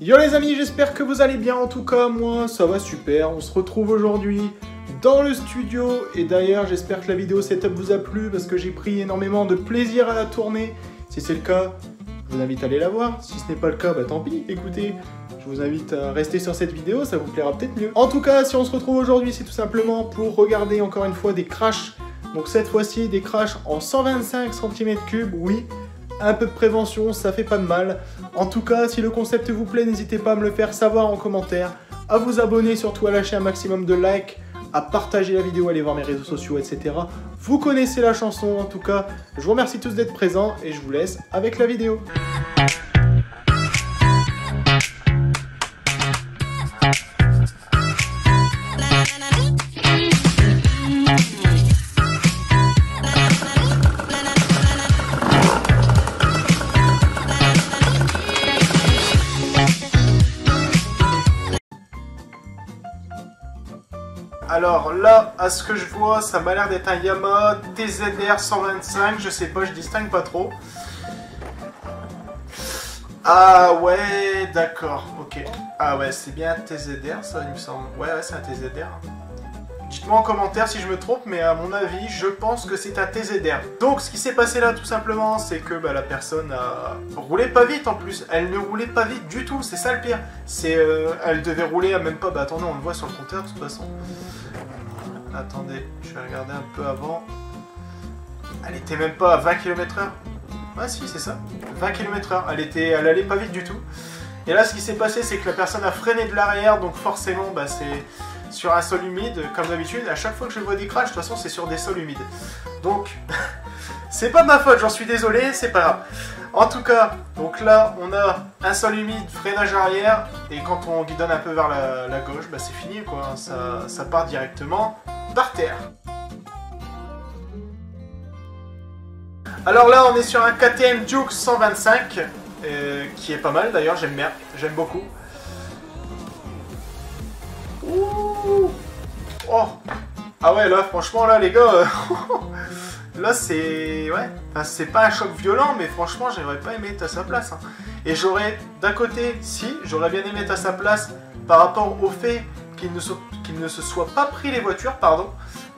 Yo les amis, j'espère que vous allez bien, en tout cas moi ça va super, on se retrouve aujourd'hui dans le studio et d'ailleurs j'espère que la vidéo setup vous a plu parce que j'ai pris énormément de plaisir à la tourner. Si c'est le cas, je vous invite à aller la voir, si ce n'est pas le cas, bah tant pis, écoutez, je vous invite à rester sur cette vidéo, ça vous plaira peut-être mieux. En tout cas, si on se retrouve aujourd'hui, c'est tout simplement pour regarder encore une fois des crashs, donc cette fois-ci des crashs en 125 cm3, oui. Un peu de prévention, ça fait pas de mal. En tout cas, si le concept vous plaît, n'hésitez pas à me le faire savoir en commentaire, à vous abonner, surtout à lâcher un maximum de likes, à partager la vidéo, à aller voir mes réseaux sociaux, etc. Vous connaissez la chanson, en tout cas. Je vous remercie tous d'être présents et je vous laisse avec la vidéo. Alors là, à ce que je vois, ça m'a l'air d'être un Yamaha TZR 125, je sais pas, je distingue pas trop. Ah ouais, d'accord, ok. Ah ouais, c'est bien un TZR ça, il me semble. Ouais, c'est un TZR. Dites-moi en commentaire si je me trompe, mais à mon avis, je pense que c'est un TZR. Donc, ce qui s'est passé là, tout simplement, c'est que bah, la personne a roulé pas vite en plus. Elle ne roulait pas vite du tout, c'est ça le pire. Elle devait rouler à même pas... Bah attendez, on le voit sur le compteur de toute façon. Attendez, je vais regarder un peu avant. Elle était même pas à 20 km/h. Ah si, c'est ça. 20 km/h. Elle allait pas vite du tout. Et là, ce qui s'est passé, c'est que la personne a freiné de l'arrière, donc forcément, bah, c'est sur un sol humide, comme d'habitude. À chaque fois que je vois des crashs, de toute façon, c'est sur des sols humides. Donc, c'est pas de ma faute, j'en suis désolé, c'est pas grave. En tout cas, donc là, on a un sol humide, freinage arrière, et quand on guidonne un peu vers la gauche, bah, c'est fini, quoi. Ça part directement par terre. Alors là, on est sur un KTM Duke 125, qui est pas mal d'ailleurs, j'aime bien, j'aime beaucoup. Ouh. Oh. Ah ouais, là, franchement, là, les gars, là, c'est... Ouais, enfin, c'est pas un choc violent, mais franchement, j'aimerais pas aimé être à sa place. Hein. Et j'aurais, d'un côté, si, j'aurais bien aimé être à sa place par rapport au fait qu'il ne se soit pas pris les voitures, pardon.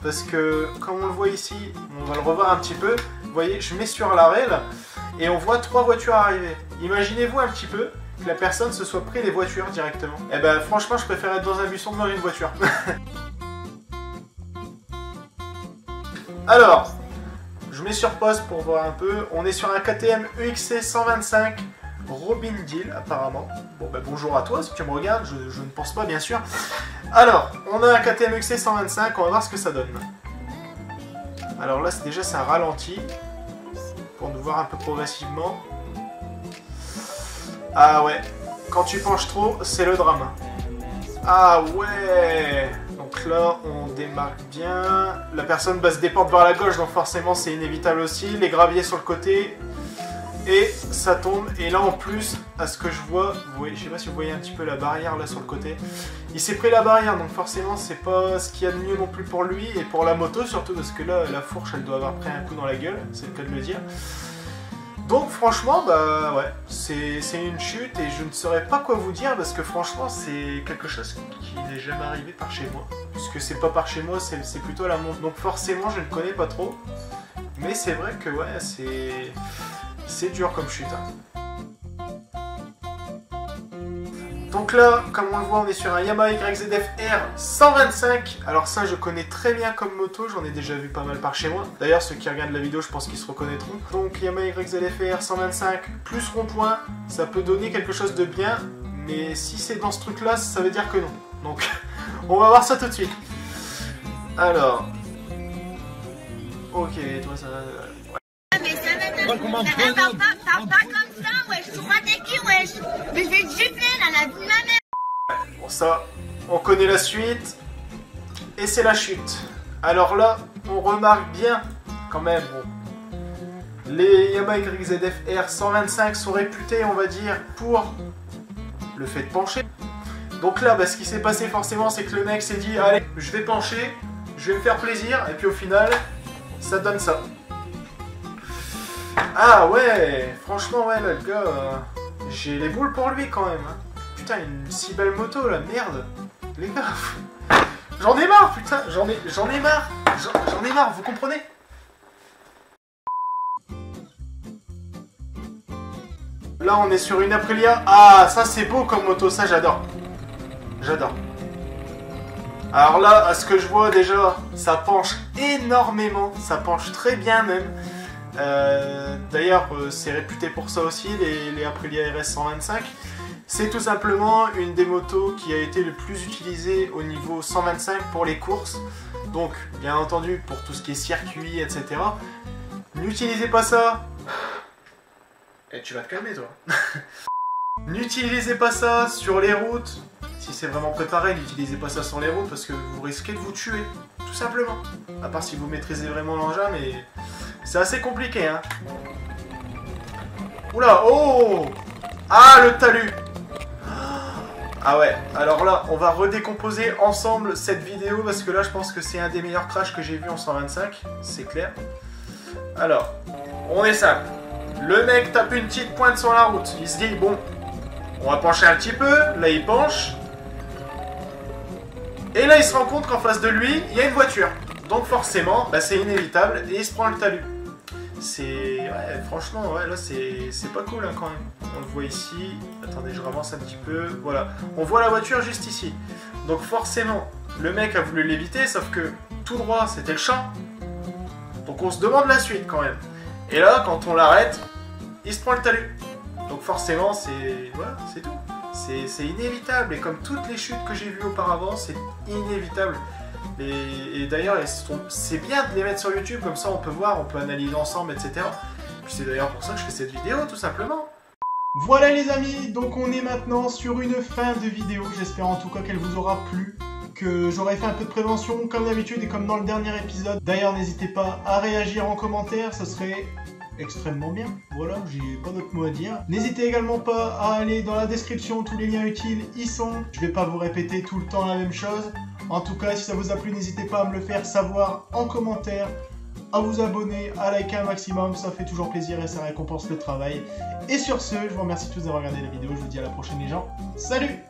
Parce que, comme on le voit ici, on va le revoir un petit peu. Vous voyez, je mets sur l'arrêt, là, et on voit 3 voitures arriver. Imaginez-vous un petit peu que la personne se soit pris les voitures directement. Eh ben, franchement, je préfère être dans un buisson que dans une voiture. Alors, je mets sur pause pour voir un peu. On est sur un KTM EXC 125 Robin Deal, apparemment. Bon, ben, bonjour à toi, si tu me regardes, je ne pense pas, bien sûr. Alors, on a un KTM EXC 125, on va voir ce que ça donne. Alors là, déjà, c'est un ralenti, pour nous voir un peu progressivement. Ah ouais, quand tu penches trop, c'est le drame. Ah ouais. Donc là, on démarque bien. La personne se déporte vers la gauche, donc forcément, c'est inévitable aussi. Les graviers sur le côté. Et ça tombe. Et là, en plus, à ce que je vois, vous voyez, je sais pas si vous voyez un petit peu la barrière là sur le côté. Il s'est pris la barrière, donc forcément, c'est pas ce qu'il y a de mieux non plus pour lui. Et pour la moto, surtout, parce que là, la fourche, elle doit avoir pris un coup dans la gueule. C'est le cas de le dire. Donc franchement, bah ouais, c'est une chute et je ne saurais pas quoi vous dire parce que franchement c'est quelque chose qui n'est jamais arrivé par chez moi. Puisque c'est pas par chez moi, c'est plutôt à la montre. Donc forcément je ne connais pas trop. Mais c'est vrai que ouais, c'est dur comme chute. Hein. Donc là, comme on le voit, on est sur un Yamaha YZF R 125. Alors ça, je connais très bien comme moto, j'en ai déjà vu pas mal par chez moi. D'ailleurs, ceux qui regardent la vidéo, je pense qu'ils se reconnaîtront. Donc Yamaha YZF R 125 plus rond-point, ça peut donner quelque chose de bien. Mais si c'est dans ce truc-là, ça veut dire que non. Donc, on va voir ça tout de suite. Alors... Ok, toi ça... T'as pas comme ça, wesh, tu crois t'es qui, wesh? Mais je vais te gifler, là, la vie de ma mère. Bon, ça, on connaît la suite. Et c'est la chute. Alors là, on remarque bien, quand même, bon, les Yamaha YZF R 125 sont réputés, on va dire, pour le fait de pencher. Donc là, bah, ce qui s'est passé forcément, c'est que le mec s'est dit, allez, je vais pencher, je vais me faire plaisir, et puis au final, ça donne ça. Ah ouais, franchement, ouais, là, le gars, j'ai les boules pour lui quand même. Hein. putain, une si belle moto là, merde. Les gars, j'en ai marre, putain, j'en ai marre. J'en ai marre, vous comprenez? Là, on est sur une Aprilia. Ah, ça c'est beau comme moto, ça j'adore. J'adore. Alors là, à ce que je vois déjà, ça penche énormément. Ça penche très bien même. D'ailleurs, c'est réputé pour ça aussi, les Aprilia RS 125. C'est tout simplement une des motos qui a été le plus utilisée au niveau 125 pour les courses. Donc, bien entendu, pour tout ce qui est circuit, etc. N'utilisez pas ça. Et tu vas te calmer, toi. N'utilisez pas ça sur les routes. Si c'est vraiment préparé, n'utilisez pas ça sur les routes parce que vous risquez de vous tuer. Tout simplement. À part si vous maîtrisez vraiment l'engin, mais c'est assez compliqué, hein. Oula, oh! Ah, le talus! Ah ouais, alors là, on va redécomposer ensemble cette vidéo parce que là, je pense que c'est un des meilleurs crashs que j'ai vu en 125, c'est clair. Alors, on est simple. Le mec tape une petite pointe sur la route. Il se dit, bon, on va pencher un petit peu. Là, il penche. Et là, il se rend compte qu'en face de lui, il y a une voiture. Donc forcément, bah, c'est inévitable et il se prend le talus. C'est... Ouais, franchement, ouais, là, c'est pas cool, hein, quand même. On le voit ici. Attendez, je avance un petit peu. Voilà. On voit la voiture juste ici. Donc forcément, le mec a voulu l'éviter, sauf que tout droit, c'était le champ. Donc on se demande la suite, quand même. Et là, quand on l'arrête, il se prend le talus. Donc forcément, c'est... Voilà, c'est tout. C'est inévitable. Et comme toutes les chutes que j'ai vues auparavant, c'est inévitable. Et d'ailleurs, c'est bien de les mettre sur YouTube, comme ça on peut voir, on peut analyser ensemble, etc. Puis c'est d'ailleurs pour ça que je fais cette vidéo, tout simplement. Voilà les amis, donc on est maintenant sur une fin de vidéo. J'espère en tout cas qu'elle vous aura plu, que j'aurai fait un peu de prévention comme d'habitude et comme dans le dernier épisode. D'ailleurs, n'hésitez pas à réagir en commentaire, ce serait extrêmement bien. Voilà, j'ai pas d'autre mot à dire. N'hésitez également pas à aller dans la description, tous les liens utiles y sont. Je vais pas vous répéter tout le temps la même chose. En tout cas, si ça vous a plu, n'hésitez pas à me le faire savoir en commentaire, à vous abonner, à liker un maximum, ça fait toujours plaisir et ça récompense le travail. Et sur ce, je vous remercie tous d'avoir regardé la vidéo, je vous dis à la prochaine les gens, salut!